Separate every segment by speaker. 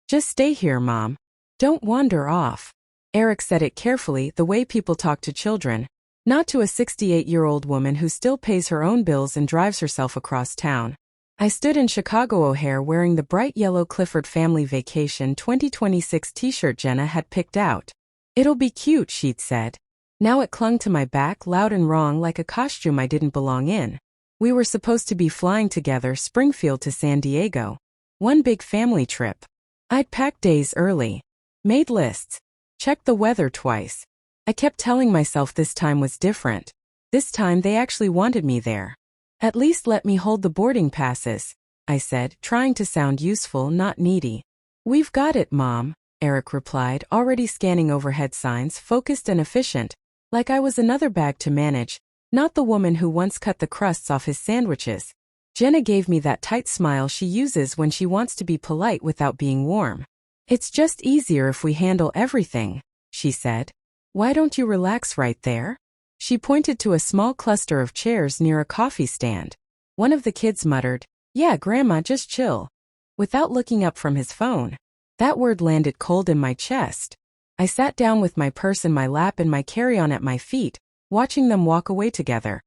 Speaker 1: Just stay here, Mom. Don't wander off. Eric said it carefully, the way people talk to children, not to a 68-year-old woman who still pays her own bills and drives herself across town. I stood in Chicago O'Hare wearing the bright yellow Clifford Family Vacation 2026 t-shirt Jenna had picked out. It'll be cute, she'd said. Now it clung to my back loud and wrong like a costume I didn't belong in. We were supposed to be flying together Springfield to San Diego. One big family trip. I'd packed days early. Made lists. Checked the weather twice. I kept telling myself this time was different. This time they actually wanted me there. At least let me hold the boarding passes, I said, trying to sound useful, not needy. We've got it, Mom, Eric replied, already scanning overhead signs, focused and efficient, like I was another bag to manage, not the woman who once cut the crusts off his sandwiches. Jenna gave me that tight smile she uses when she wants to be polite without being warm. It's just easier if we handle everything, she said. Why don't you relax right there? She pointed to a small cluster of chairs near a coffee stand. One of the kids muttered, "Yeah, Grandma, just chill," without looking up from his phone. That word landed cold in my chest. I sat down with my purse in my lap and my carry-on at my feet, watching them walk away together.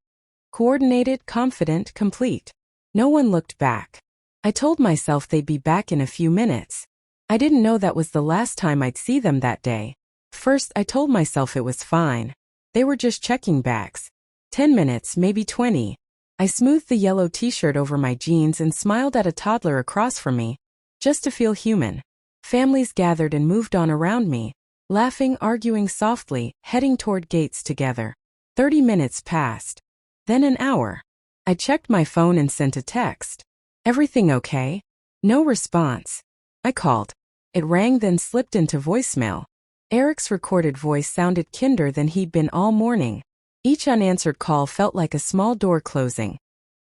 Speaker 1: Coordinated, confident, complete. No one looked back. I told myself they'd be back in a few minutes. I didn't know that was the last time I'd see them that day. First, I told myself it was fine. They were just checking bags. 10 minutes, maybe 20. I smoothed the yellow t-shirt over my jeans and smiled at a toddler across from me, just to feel human. Families gathered and moved on around me, laughing, arguing softly, heading toward gates together. 30 minutes passed. Then an hour. I checked my phone and sent a text. Everything okay? No response. I called. It rang then slipped into voicemail. Eric's recorded voice sounded kinder than he'd been all morning. Each unanswered call felt like a small door closing.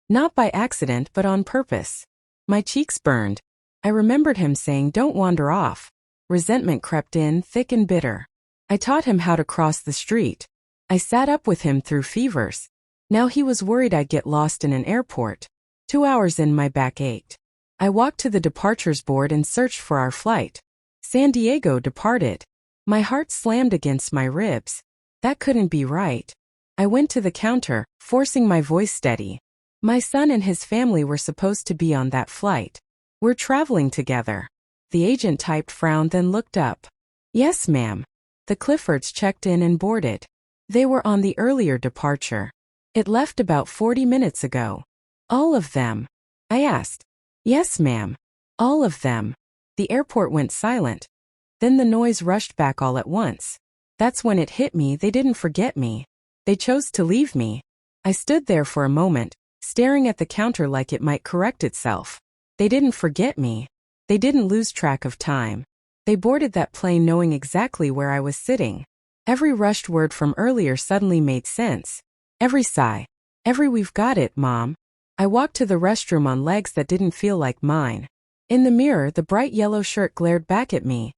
Speaker 1: Not by accident but on purpose. My cheeks burned. I remembered him saying, "Don't wander off." Resentment crept in, thick and bitter. I taught him how to cross the street. I sat up with him through fevers. Now he was worried I'd get lost in an airport. 2 hours in, my back ached. I walked to the departures board and searched for our flight. San Diego departed. My heart slammed against my ribs. That couldn't be right. I went to the counter, forcing my voice steady. My son and his family were supposed to be on that flight. We're traveling together. The agent typed, frowned, then looked up. Yes, ma'am. The Cliffords checked in and boarded. They were on the earlier departure. It left about 40 minutes ago. All of them? I asked. Yes, ma'am. All of them. The airport went silent. Then the noise rushed back all at once. That's when it hit me, they didn't forget me. They chose to leave me. I stood there for a moment, staring at the counter like it might correct itself. They didn't forget me. They didn't lose track of time. They boarded that plane knowing exactly where I was sitting. Every rushed word from earlier suddenly made sense. Every sigh. Every "we've got it, Mom." I walked to the restroom on legs that didn't feel like mine. In the mirror, the bright yellow shirt glared back at me.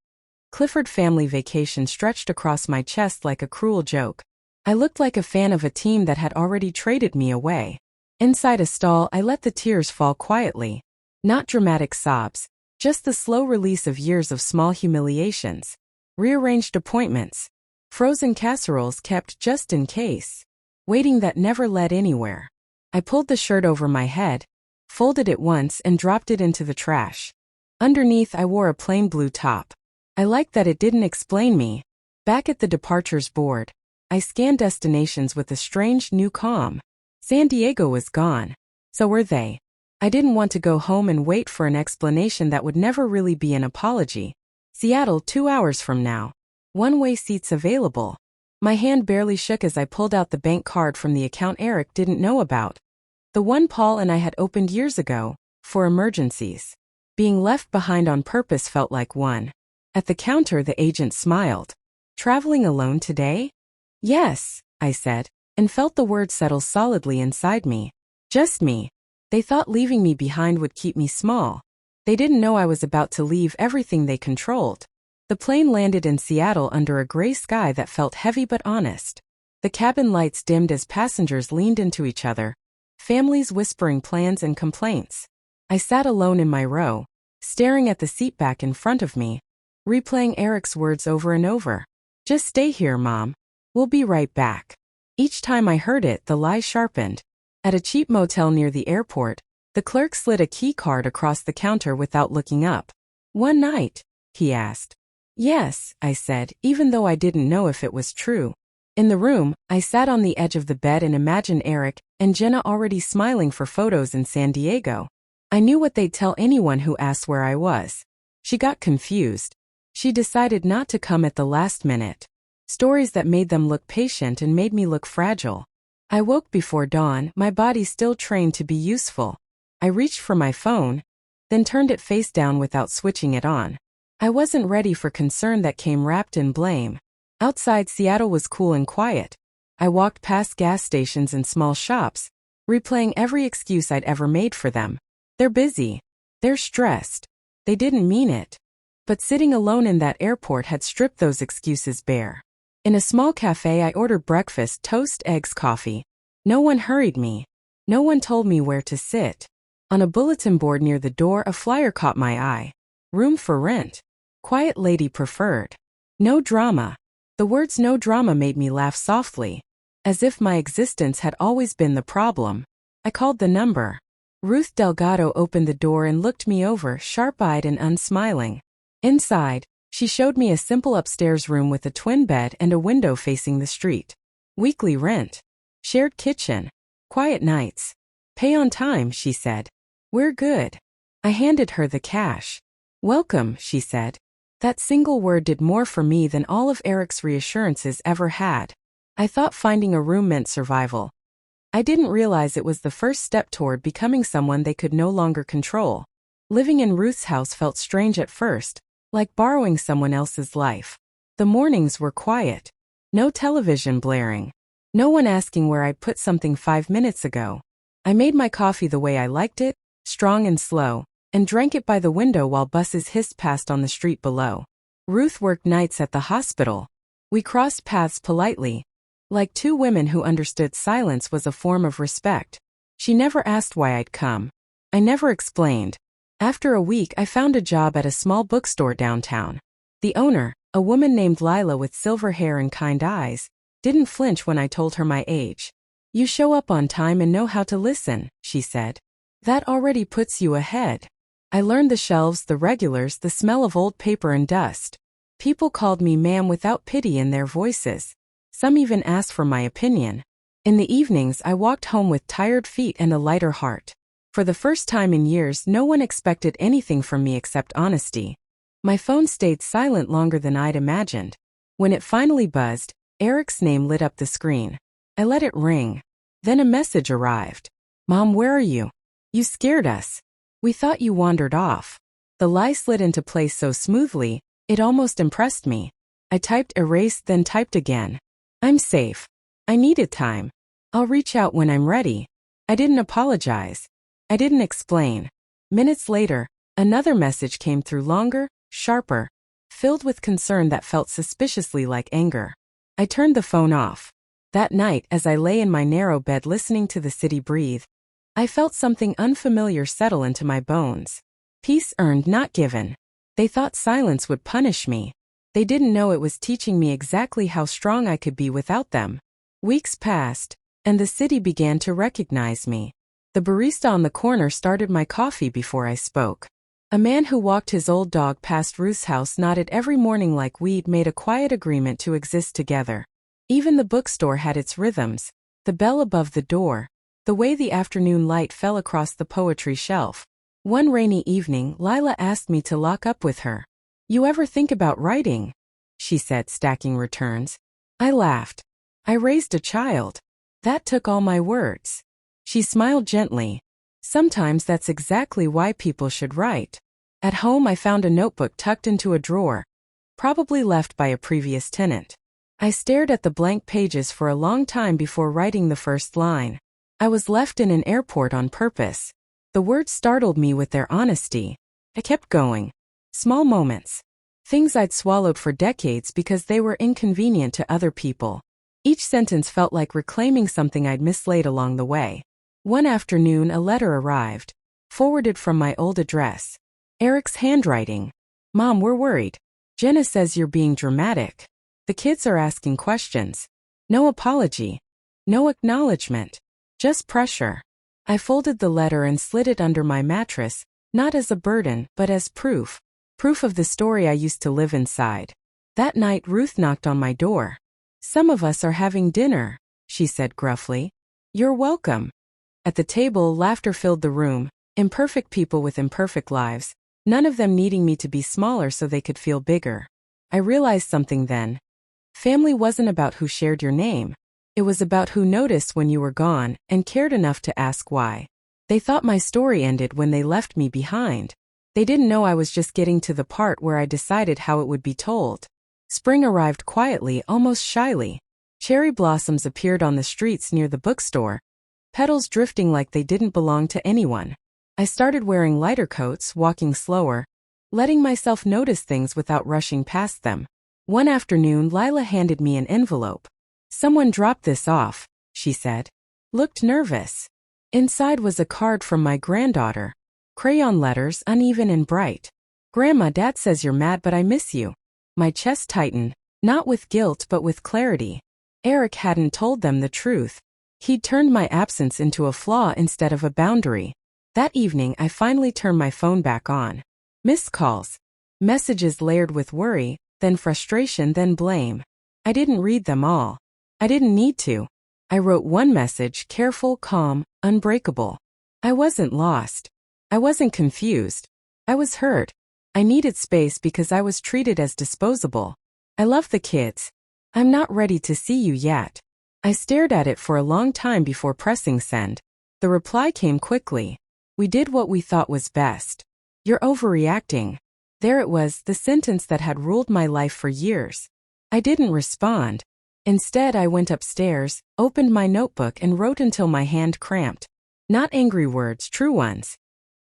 Speaker 1: Clifford Family Vacation stretched across my chest like a cruel joke. I looked like a fan of a team that had already traded me away. Inside a stall, I let the tears fall quietly. Not dramatic sobs, just the slow release of years of small humiliations. Rearranged appointments. Frozen casseroles kept just in case. Waiting that never led anywhere. I pulled the shirt over my head, folded it once and dropped it into the trash. Underneath, I wore a plain blue top. I liked that it didn't explain me. Back at the departures board, I scanned destinations with a strange new calm. San Diego was gone. So were they. I didn't want to go home and wait for an explanation that would never really be an apology. Seattle 2 hours from now. One-way seats available. My hand barely shook as I pulled out the bank card from the account Eric didn't know about. The one Paul and I had opened years ago, for emergencies. Being left behind on purpose felt like one. At the counter, the agent smiled. Traveling alone today? Yes, I said, and felt the word settle solidly inside me. Just me. They thought leaving me behind would keep me small. They didn't know I was about to leave everything they controlled. The plane landed in Seattle under a gray sky that felt heavy but honest. The cabin lights dimmed as passengers leaned into each other, families whispering plans and complaints. I sat alone in my row, staring at the seat back in front of me, replaying Eric's words over and over. Just stay here, Mom. We'll be right back. Each time I heard it, the lie sharpened. At a cheap motel near the airport, the clerk slid a key card across the counter without looking up. One night? He asked. Yes, I said, even though I didn't know if it was true. In the room, I sat on the edge of the bed and imagined Eric and Jenna already smiling for photos in San Diego. I knew what they'd tell anyone who asked where I was. She got confused. She decided not to come at the last minute. Stories that made them look patient and made me look fragile. I woke before dawn, my body still trained to be useful. I reached for my phone, then turned it face down without switching it on. I wasn't ready for concern that came wrapped in blame. Outside, Seattle was cool and quiet. I walked past gas stations and small shops, replaying every excuse I'd ever made for them. They're busy. They're stressed. They didn't mean it. But sitting alone in that airport had stripped those excuses bare. In a small cafe, I ordered breakfast, toast, eggs, coffee. No one hurried me. No one told me where to sit. On a bulletin board near the door, a flyer caught my eye. Room for rent. Quiet lady preferred. No drama. The words no drama made me laugh softly, as if my existence had always been the problem. I called the number. Ruth Delgado opened the door and looked me over, sharp-eyed and unsmiling. Inside, she showed me a simple upstairs room with a twin bed and a window facing the street. Weekly rent. Shared kitchen. Quiet nights. Pay on time, she said. We're good. I handed her the cash. Welcome, she said. That single word did more for me than all of Eric's reassurances ever had. I thought finding a room meant survival. I didn't realize it was the first step toward becoming someone they could no longer control. Living in Ruth's house felt strange at first, like borrowing someone else's life. The mornings were quiet. No television blaring. No one asking where I'd put something 5 minutes ago. I made my coffee the way I liked it, strong and slow, and drank it by the window while buses hissed past on the street below. Ruth worked nights at the hospital. We crossed paths politely, like two women who understood silence was a form of respect. She never asked why I'd come. I never explained. After a week, I found a job at a small bookstore downtown. The owner, a woman named Lila with silver hair and kind eyes, didn't flinch when I told her my age. You show up on time and know how to listen, she said. That already puts you ahead. I learned the shelves, the regulars, the smell of old paper and dust. People called me ma'am without pity in their voices. Some even asked for my opinion. In the evenings, I walked home with tired feet and a lighter heart. For the first time in years, no one expected anything from me except honesty. My phone stayed silent longer than I'd imagined. When it finally buzzed, Eric's name lit up the screen. I let it ring. Then a message arrived. Mom, where are you? You scared us. We thought you wandered off. The lie slid into place so smoothly, it almost impressed me. I typed erase, then typed again. I'm safe. I needed time. I'll reach out when I'm ready. I didn't apologize. I didn't explain. Minutes later, another message came through, longer, sharper, filled with concern that felt suspiciously like anger. I turned the phone off. That night, as I lay in my narrow bed listening to the city breathe, I felt something unfamiliar settle into my bones. Peace earned, not given. They thought silence would punish me. They didn't know it was teaching me exactly how strong I could be without them. Weeks passed, and the city began to recognize me. The barista on the corner started my coffee before I spoke. A man who walked his old dog past Ruth's house nodded every morning like we'd made a quiet agreement to exist together. Even the bookstore had its rhythms. The bell above the door, the way the afternoon light fell across the poetry shelf. One rainy evening, Lila asked me to lock up with her. You ever think about writing? She said, stacking returns. I laughed. I raised a child. That took all my words. She smiled gently. Sometimes that's exactly why people should write. At home, I found a notebook tucked into a drawer, probably left by a previous tenant. I stared at the blank pages for a long time before writing the first line. I was left in an airport on purpose. The words startled me with their honesty. I kept going. Small moments. Things I'd swallowed for decades because they were inconvenient to other people. Each sentence felt like reclaiming something I'd mislaid along the way. One afternoon, a letter arrived, forwarded from my old address. Eric's handwriting. Mom, we're worried. Jenna says you're being dramatic. The kids are asking questions. No apology. No acknowledgement. Just pressure. I folded the letter and slid it under my mattress, not as a burden, but as proof. Proof of the story I used to live inside. That night Ruth knocked on my door. Some of us are having dinner, she said gruffly. You're welcome. At the table, laughter filled the room, imperfect people with imperfect lives, none of them needing me to be smaller so they could feel bigger. I realized something then. Family wasn't about who shared your name. It was about who noticed when you were gone and cared enough to ask why. They thought my story ended when they left me behind. They didn't know I was just getting to the part where I decided how it would be told. Spring arrived quietly, almost shyly. Cherry blossoms appeared on the streets near the bookstore, petals drifting like they didn't belong to anyone. I started wearing lighter coats, walking slower, letting myself notice things without rushing past them. One afternoon, Lila handed me an envelope. Someone dropped this off, she said. Looked nervous. Inside was a card from my granddaughter. Crayon letters, uneven and bright. Grandma, Dad says you're mad but I miss you. My chest tightened, not with guilt but with clarity. Eric hadn't told them the truth. He'd turned my absence into a flaw instead of a boundary. That evening I finally turned my phone back on. Missed calls. Messages layered with worry, then frustration, then blame. I didn't read them all. I didn't need to. I wrote one message, careful, calm, unbreakable. I wasn't lost. I wasn't confused. I was hurt. I needed space because I was treated as disposable. I love the kids. I'm not ready to see you yet. I stared at it for a long time before pressing send. The reply came quickly. We did what we thought was best. You're overreacting. There it was, the sentence that had ruled my life for years. I didn't respond. Instead, I went upstairs, opened my notebook and wrote until my hand cramped. Not angry words, true ones.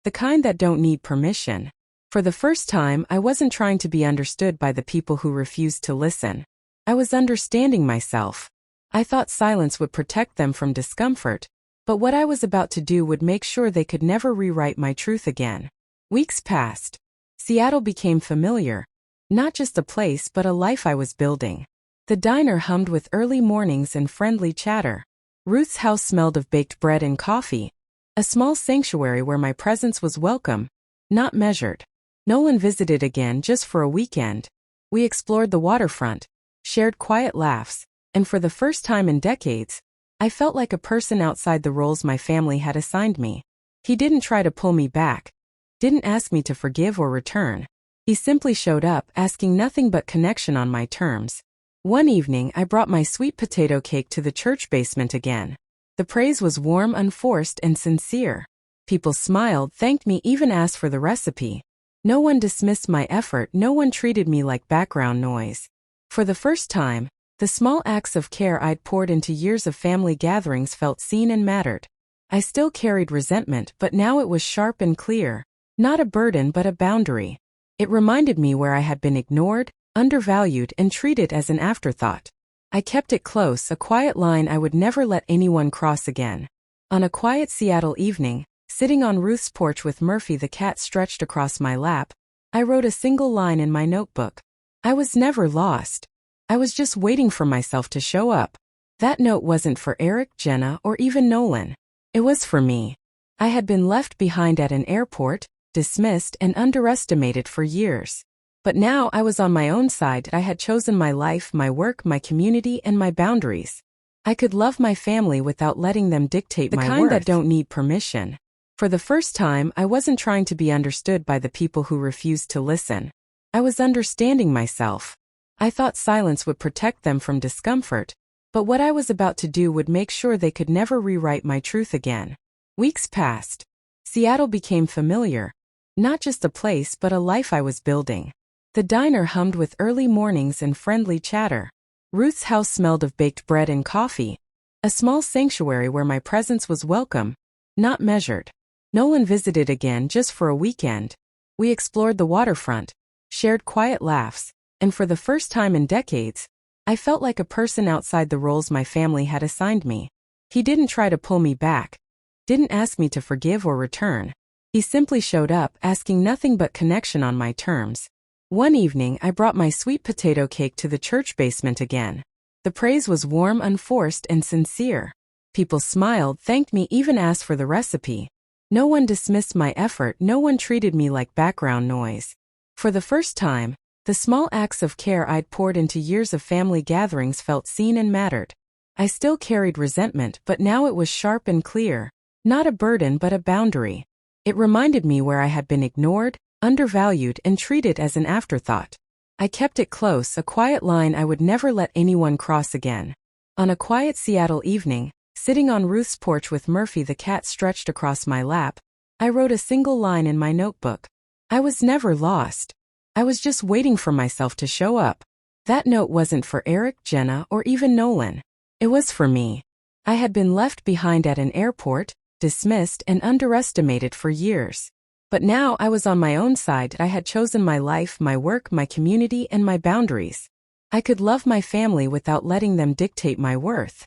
Speaker 1: The kind that don't need permission. For the first time, I wasn't trying to be understood by the people who refused to listen. I was understanding myself. I thought silence would protect them from discomfort, but what I was about to do would make sure they could never rewrite my truth again. Weeks passed. Seattle became familiar. Not just a place but a life I was building. The diner hummed with early mornings and friendly chatter. Ruth's house smelled of baked bread and coffee. A small sanctuary where my presence was welcome, not measured. Nolan visited again just for a weekend. We explored the waterfront, shared quiet laughs, and for the first time in decades, I felt like a person outside the roles my family had assigned me. He didn't try to pull me back, didn't ask me to forgive or return. He simply showed up, asking nothing but connection on my terms. One evening, I brought my sweet potato cake to the church basement again. The praise was warm, unforced, and sincere. People smiled, thanked me, even asked for the recipe. No one dismissed my effort, no one treated me like background noise. For the first time, the small acts of care I'd poured into years of family gatherings felt seen and mattered. I still carried resentment, but now it was sharp and clear. Not a burden but a boundary. It reminded me where I had been ignored, undervalued, and treated as an afterthought. I kept it close, a quiet line I would never let anyone cross again. On a quiet Seattle evening, sitting on Ruth's porch with Murphy the cat stretched across my lap, I wrote a single line in my notebook. I was never lost. I was just waiting for myself to show up. That note wasn't for Eric, Jenna, or even Nolan. It was for me. I had been left behind at an airport, dismissed and underestimated for years. But now I was on my own side. I had chosen my life, my work, my community, and my boundaries. I could love my family without letting them dictate my worth. The kind that don't need permission. For the first time, I wasn't trying to be understood by the people who refused to listen. I was understanding myself. I thought silence would protect them from discomfort, but what I was about to do would make sure they could never rewrite my truth again. Weeks passed. Seattle became familiar. Not just a place but a life I was building. The diner hummed with early mornings and friendly chatter. Ruth's house smelled of baked bread and coffee. A small sanctuary where my presence was welcome, not measured. Nolan visited again just for a weekend. We explored the waterfront, shared quiet laughs, and for the first time in decades, I felt like a person outside the roles my family had assigned me. He didn't try to pull me back, didn't ask me to forgive or return. He He simply showed up, asking nothing but connection on my terms. One evening, I brought my sweet potato cake to the church basement again. The praise was warm, unforced, and sincere. People smiled, thanked me, even asked for the recipe. No one dismissed my effort, no one treated me like background noise. For the first time, the small acts of care I'd poured into years of family gatherings felt seen and mattered. I still carried resentment, but now it was sharp and clear. Not a burden but a boundary. It reminded me where I had been ignored, undervalued, and treated as an afterthought. I kept it close, a quiet line I would never let anyone cross again. On a quiet Seattle evening, sitting on Ruth's porch with Murphy the cat stretched across my lap, I wrote a single line in my notebook. I was never lost. I was just waiting for myself to show up. That note wasn't for Eric, Jenna, or even Nolan. It was for me. I had been left behind at an airport, dismissed and underestimated for years. But now I was on my own side. I had chosen my life, my work, my community, and my boundaries. I could love my family without letting them dictate my worth.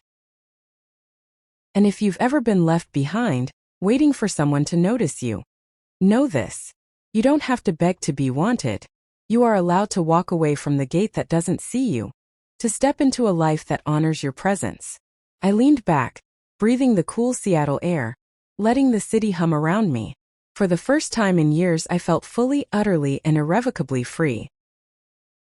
Speaker 1: And if you've ever been left behind, waiting for someone to notice you, know this. You don't have to beg to be wanted. You are allowed to walk away from the gate that doesn't see you, to step into a life that honors your presence. I leaned back, breathing the cool Seattle air, letting the city hum around me. For the first time in years, I felt fully, utterly, and irrevocably free.